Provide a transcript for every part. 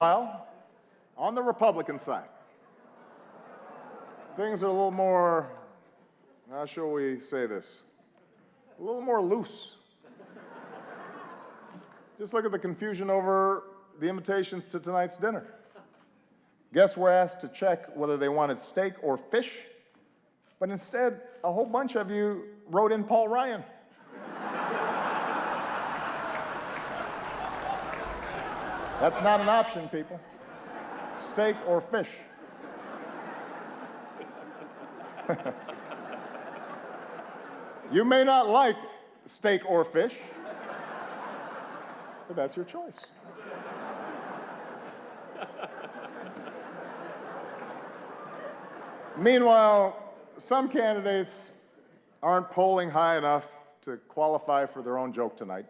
Meanwhile, on the Republican side, things are a little more, how shall we say this, a little more loose. Just look at the confusion over the invitations to tonight's dinner. Guests were asked to check whether they wanted steak or fish, but instead, a whole bunch of you wrote in Paul Ryan. That's not an option, people. Steak or fish. You may not like steak or fish, but that's your choice. Meanwhile, some candidates aren't polling high enough to qualify for their own joke tonight.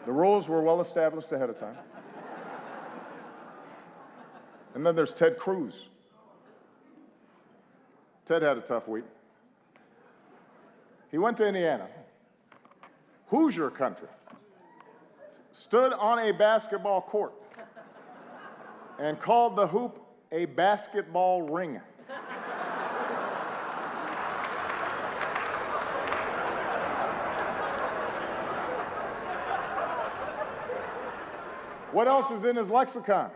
The rules were well established ahead of time. And then there's Ted Cruz. Ted had a tough week. He went to Indiana, Hoosier country, stood on a basketball court, and called the hoop a basketball ring. What else is in his lexicon?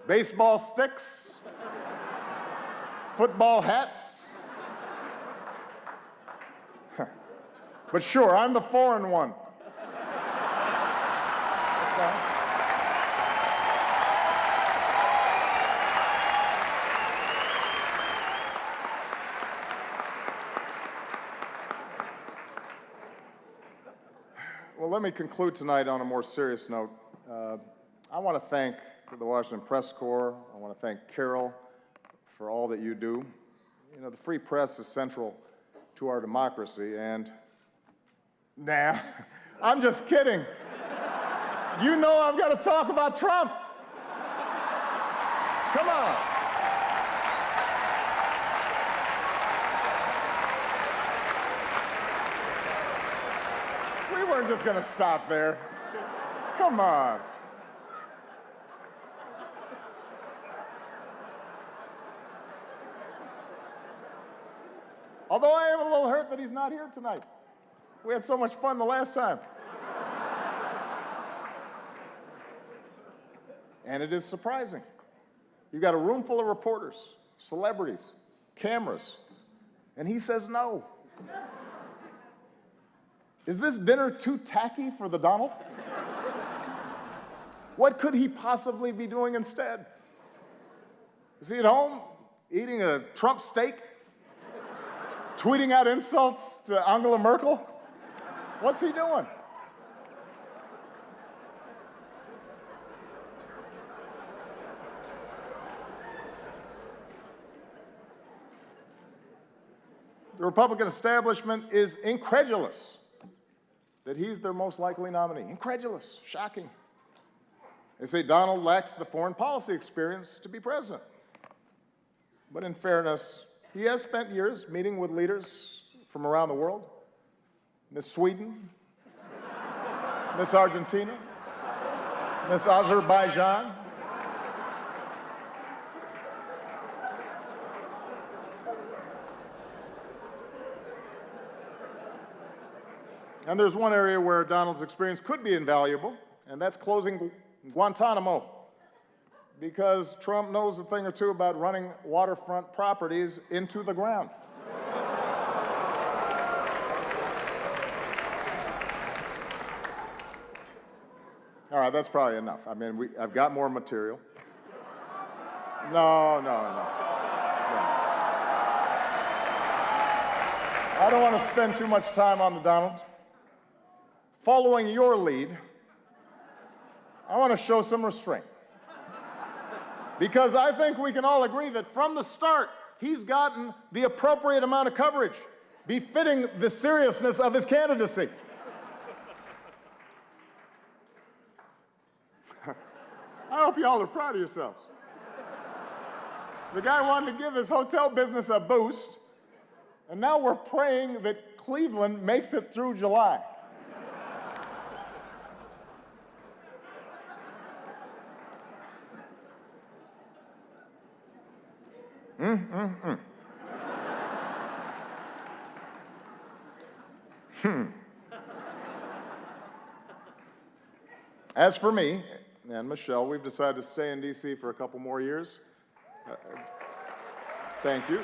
Baseball sticks, football hats. But sure, I'm the foreign one. That's fine. Well, let me conclude tonight on a more serious note. I want to thank the Washington Press Corps. I want to thank Carol for all that you do. You know, the free press is central to our democracy, and nah, I'm just kidding. You know I've got to talk about Trump. Come on. We weren't just going to stop there. Come on. Although I am a little hurt that he's not here tonight. We had so much fun the last time. And it is surprising. You've got a room full of reporters, celebrities, cameras, and he says no. Is this dinner too tacky for the Donald? What could he possibly be doing instead? Is he at home eating a Trump steak? Tweeting out insults to Angela Merkel? What's he doing? The Republican establishment is incredulous that he's their most likely nominee. Incredulous, shocking. They say Donald lacks the foreign policy experience to be president. But in fairness, he has spent years meeting with leaders from around the world. Miss Sweden, Miss Argentina, Miss Azerbaijan. And there's one area where Donald's experience could be invaluable, and that's closing Guantanamo. Because Trump knows a thing or two about running waterfront properties into the ground. All right, that's probably enough. I mean, I've got more material. No. I don't want to spend too much time on the Donald. Following your lead, I want to show some restraint. Because I think we can all agree that from the start, he's gotten the appropriate amount of coverage, befitting the seriousness of his candidacy. I hope you all are proud of yourselves. The guy wanted to give his hotel business a boost, and now we're praying that Cleveland makes it through July. As for me and Michelle, we've decided to stay in D.C. for a couple more years. Thank you.